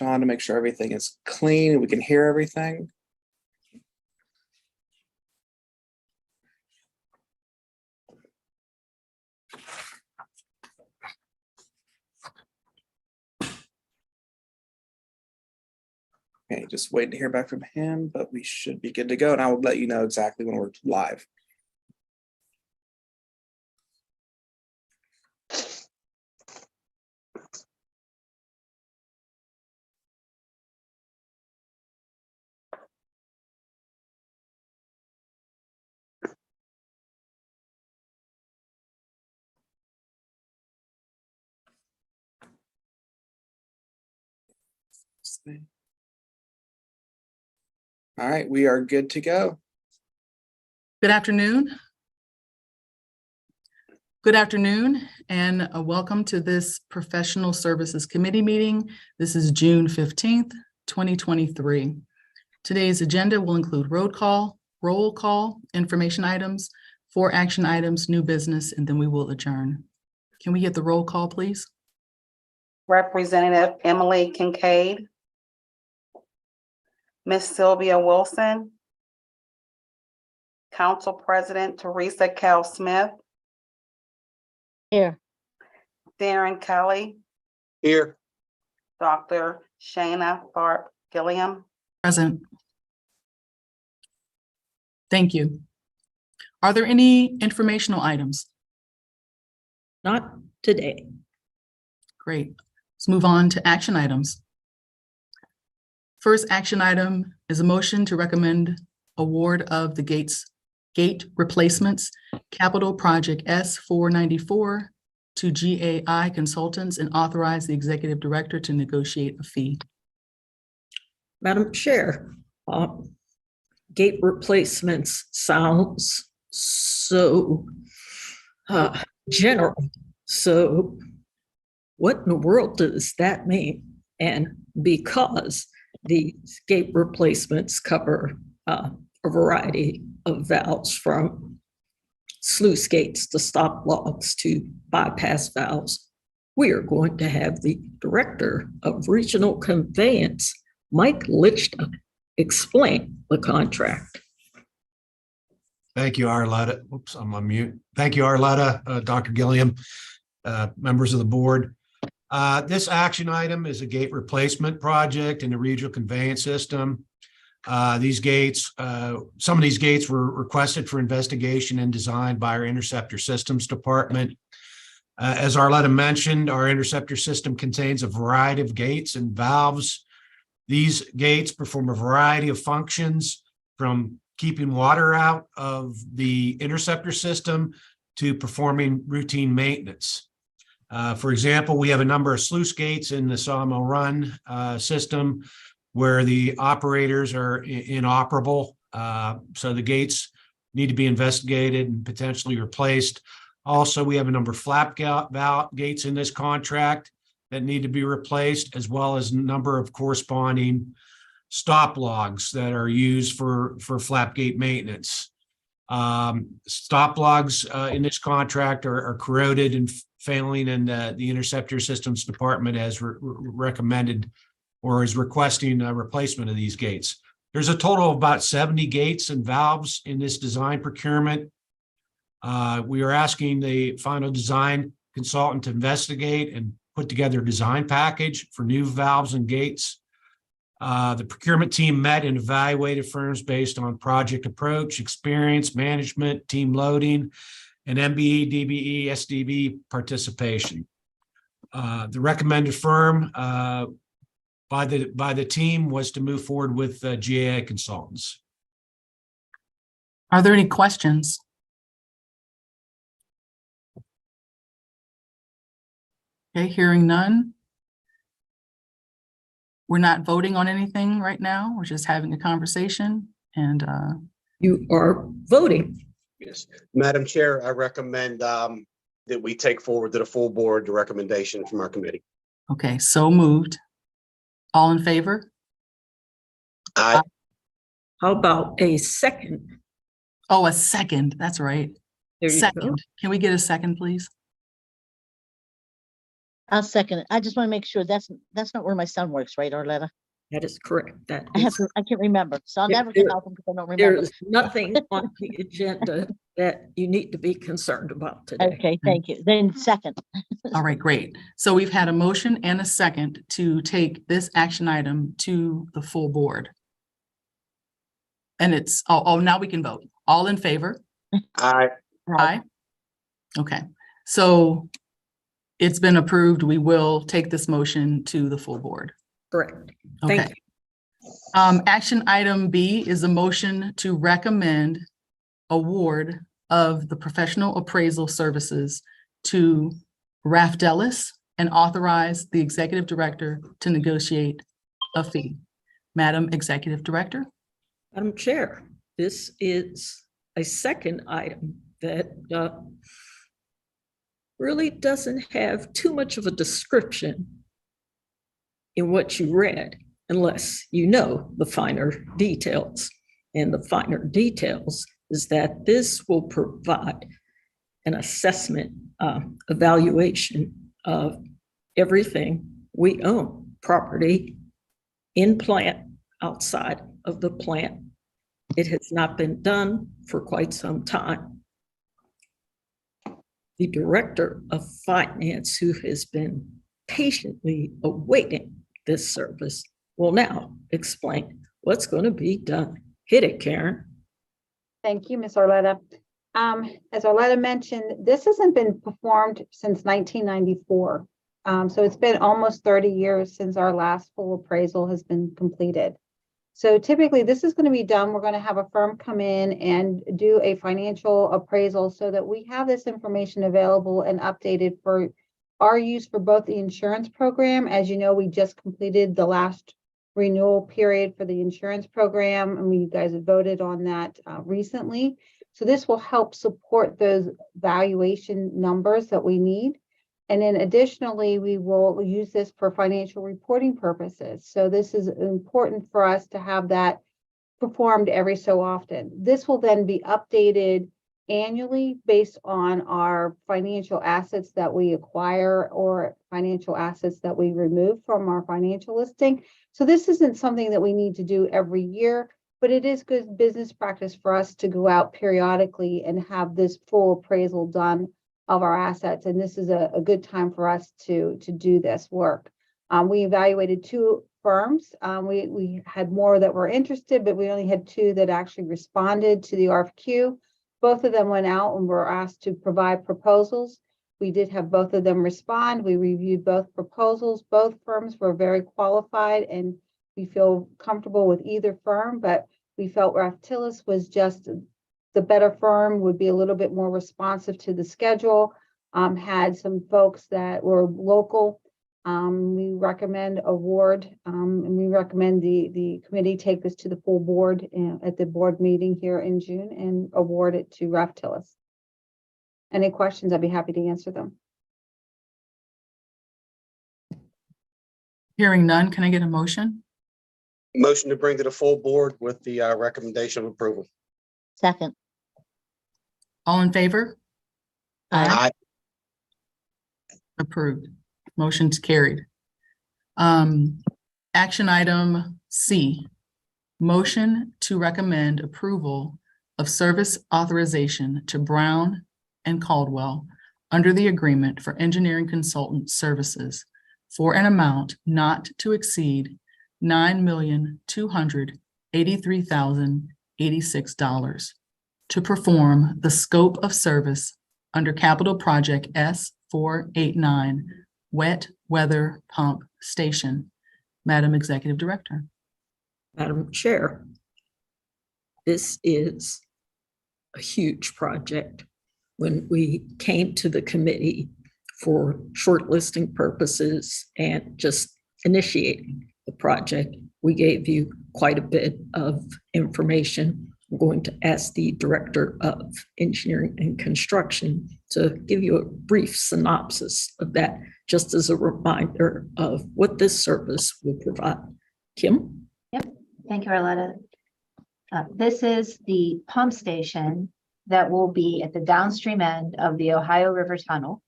on to make sure everything is clean and we can hear everything. Okay, just waiting to hear back from him, but we should be good to go, and I will let you know exactly when we're live. All right, we are good to go. Good afternoon. Good afternoon, and welcome to this Professional Services Committee meeting. This is June 15th, 2023. Today's agenda will include roll call, information items, 4 action items, new business, and then we will adjourn. Can we get the roll call, please? Representative Emily Kincaid, Miss Sylvia Wilson, Council President Teresa Cal Smith. Here. Darren Kelly, Here. Dr. Shana Tharp Gilliam. Present. Thank you. Are there any informational items? Not today. Great. Let's move on to action items. First action item is a motion to recommend award of the gate replacements capital project S494 to GAI Consultants and authorize the executive director to negotiate a fee. Madam Chair, gate replacements sounds so general. So what in the world does that mean? And because these gate replacements cover a variety of valves, from sluice gates to stop logs to bypass valves, we are going to have the Director of Regional Conveyance, Mike Lichta, explain the contract. Thank you, Arletta. Oops, I'm on mute. Thank you, Arletta, Dr. Gilliam, members of the board. This action item is a gate replacement project in the regional conveyance system. These gates, some of these gates were requested for investigation and design by our Interceptor Systems Department. As Arletta mentioned, our Interceptor system contains a variety of gates and valves. These gates perform a variety of functions, from keeping water out of the Interceptor system to performing routine maintenance. For example, we have a number of sluice gates in the Sawmill Run system where the operators are inoperable. So the gates need to be investigated and potentially replaced. Also, we have a number of flap gates in this contract that need to be replaced, as well as a number of corresponding stop logs that are used for flap gate maintenance. Stop logs in this contract are corroded and failing, and the Interceptor Systems Department has recommended or is requesting a replacement of these gates. There's a total of about 70 gates and valves in this design procurement. We are asking the final design consultant to investigate and put together a design package for new valves and gates. The procurement team met and evaluated firms based on project approach, experience, management, team loading, and MBE, DBE, SDB participation. The recommended firm by the team was to move forward with GAI Consultants. Are there any questions? Okay, hearing none. We're not voting on anything right now. We're just having a conversation, and You are voting. Yes, Madam Chair, I recommend that we take forward to the full board the recommendation from our committee. okay, so moved. All in favor? Aye. How about a second? Oh, a second. That's right. There you go. Second. Can we get a second, please? I'll second it. I just want to make sure that's not where my son works, right, Arletta? That is correct. That I have is, to, I can't remember, so I'll Yeah, never can there- help him because I don't there remember. is nothing on the agenda that you need to be concerned about today. Okay, thank you. Then second, All right, great. So we've had a motion and a second to take this action item to the full board. And it's, now we can vote. All in favor? Aye. Aye. Okay, so it's been approved. We will take this motion to the full board. Correct. Thank Okay. Action item B is a motion to recommend award of the professional appraisal services to Rafdelis and authorize the executive director to negotiate a fee. Madam Executive Director? Madam Chair, this is a second item that really doesn't have too much of a description in what you read, unless you know the finer details. And the finer details is that this will provide an assessment, evaluation of everything we own, property, in plant, outside of the plant. It has not been done for quite some time. The Director of Finance, who has been patiently awaiting this service, will now explain what's going to be done. Hit it, Karen. Thank you, Ms. Arletta. As Arletta mentioned, this hasn't been performed since 1994. So it's been almost 30 years since our last full appraisal has been completed. So typically this is going to be done. We're going to have a firm come in and do a financial appraisal so that we have this information available and updated for our use for both the insurance program. As you know, we just completed the last renewal period for the insurance program, and you guys have voted on that recently. So this will help support those valuation numbers that we need. And then additionally, we will use this for financial reporting purposes. So this is important for us to have that performed every so often. This will then be updated annually based on our financial assets that we acquire or financial assets that we remove from our financial listing. So this isn't something that we need to do every year, but it is good business practice for us to go out periodically and have this full appraisal done of our assets. And this is a good time for us to do this work. We evaluated 2 firms. We had more that were interested, but we only had 2 that actually responded to the RFQ. Both of them went out and were asked to provide proposals. We did have both of them respond. We reviewed both proposals. Both firms were very qualified and we feel comfortable with either firm, but we felt Rafdelis was just the better firm, would be a little bit more responsive to the schedule, had some folks that were local. We recommend award, and we recommend the committee take this to the full board at the board meeting here in June and award it to Rafdelis. Any questions? I'd be happy to answer them. Hearing none, can I get a motion? Motion to bring to the full board with the recommendation of approval. second. All in favor? Aye. Aye. Approved. Motion's carried. Action item C, motion to recommend approval of service authorization to Brown and Caldwell under the agreement for engineering consultant services for an amount not to exceed $9,283,086 to perform the scope of service under capital project S489 wet weather pump station. Madam Executive Director. Madam Chair, this is a huge project. When we came to the committee for shortlisting purposes and just initiating the project, we gave you quite a bit of information. I'm going to ask the Director of Engineering and Construction to give you a brief synopsis of that, just as a reminder of what this service will provide. Kim? Thank you, Arletta. This is the pump station that will be at the downstream end of the Ohio River Tunnel.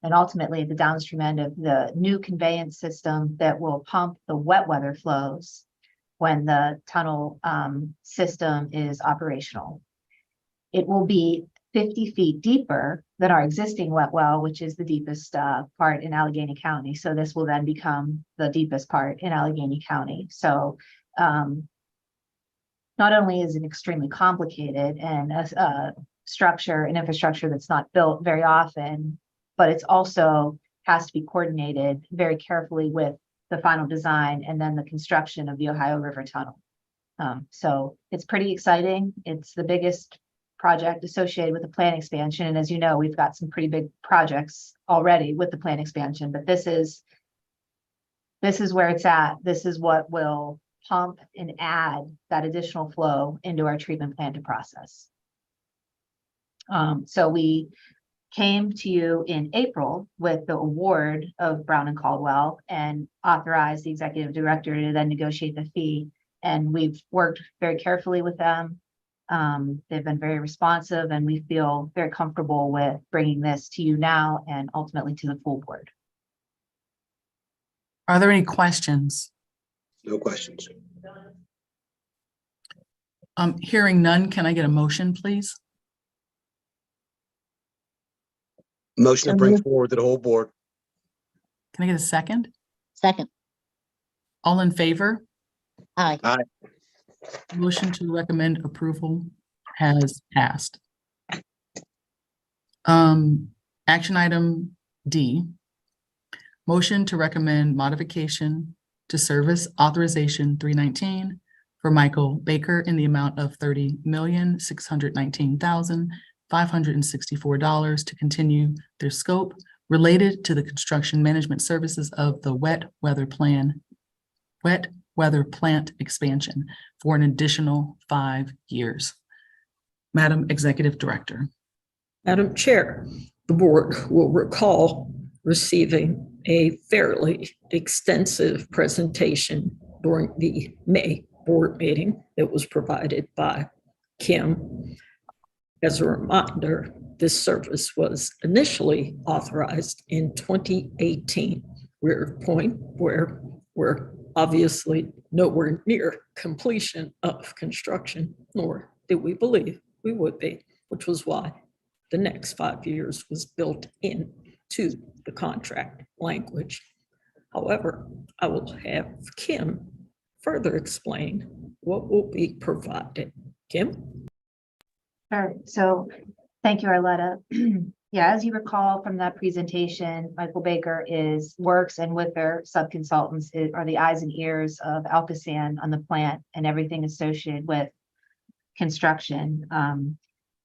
and ultimately the downstream end of the new conveyance system that will pump the wet weather flows when the tunnel system is operational. It will be 50 feet deeper than our existing wet well, which is the deepest part in Allegheny County. So this will then become the deepest part in Allegheny County. So not only is it extremely complicated and a structure, an infrastructure that's not built very often, but it's also has to be coordinated very carefully with the final design and then the construction of the Ohio River Tunnel. So it's pretty exciting. It's the biggest project associated with the plant expansion. And as you know, we've got some pretty big projects already with the plant expansion, but this is where it's at. This is what will pump and add that additional flow into our treatment plant to process. So we came to you in April with the award of Brown and Caldwell and authorized the executive director to then negotiate the fee. And we've worked very carefully with them. They've been very responsive, and we feel very comfortable with bringing this to you now and ultimately to the full board. Are there any questions? No questions. Hearing none, can I get a motion, please? Motion to So bring moved. forward to the whole board. Can I get a second? Second. All in favor? Aye. Motion to recommend approval has passed. Action item D. Motion to recommend modification to service authorization 319 for Michael Baker in the amount of $30,619,564 to continue their scope related to the construction management services of the wet weather plant expansion for an additional 5 years. Madam Executive Director. Madam Chair, the board will recall receiving a fairly extensive presentation during the May board meeting that was provided by Kim. As a reminder, this service was initially authorized in 2018. We're at a point where we're obviously nowhere near completion of construction, nor did we believe we would be, which was why the next 5 years was built in to the contract language. However, I will have Kim further explain what will be provided. Kim? Sure. So thank you, Arletta. Yeah, as you recall from that presentation, Michael Baker works and with their sub-consultants are the eyes and ears of ALCOSAN on the plant and everything associated with construction.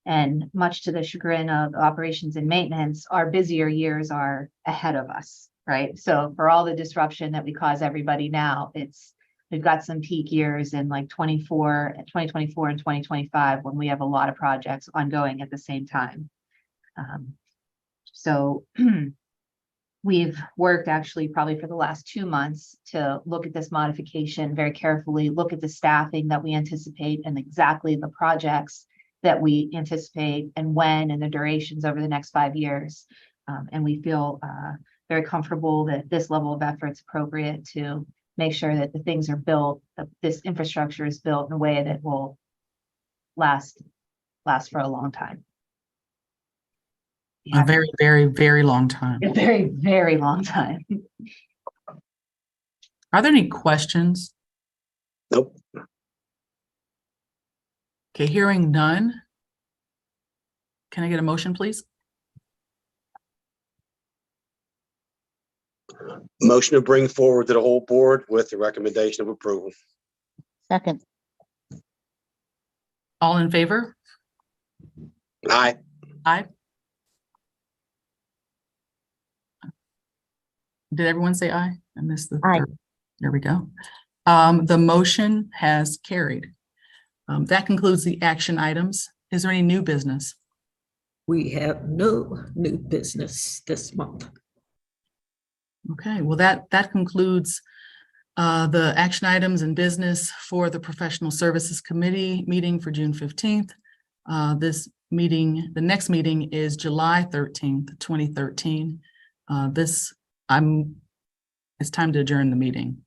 And much to the chagrin of operations and maintenance, our busier years are ahead of us, right? So for all the disruption that we cause everybody now, we've got some peak years in like 2024 and 2025 when we have a lot of projects ongoing at the same time. So we've worked actually probably for the last 2 months to look at this modification very carefully, look at the staffing that we anticipate and exactly the projects that we anticipate and when and the durations over the next 5 years. And we feel very comfortable that this level of effort is appropriate to make sure that the things are built, that this infrastructure is built in a way that will last for a long time. A very, very, very long time. A very, very long time. Are there any questions? Nope. Okay, hearing none. Can I get a motion, please? Motion to bring forward to the whole board with the recommendation of approval. Second. All in favor? Aye. Aye. Did everyone say aye? I missed the Aye. third. There we go. The motion has carried. That concludes the action items. Is there any new business? We have no new business this month. Okay, well, that concludes the action items and business for the Professional Services Committee meeting for June 15th. The next meeting is July 13th, 2013. It's time to adjourn the meeting.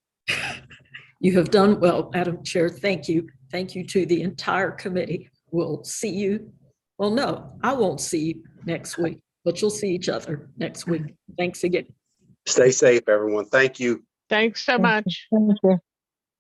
You have done well, Madam Chair. Thank you. Thank you to the entire committee. We'll see you. Well, no, I won't see you next week, but you'll see each other next week. Thanks again. Stay safe, everyone. Thank you. Thanks so much. Thank you.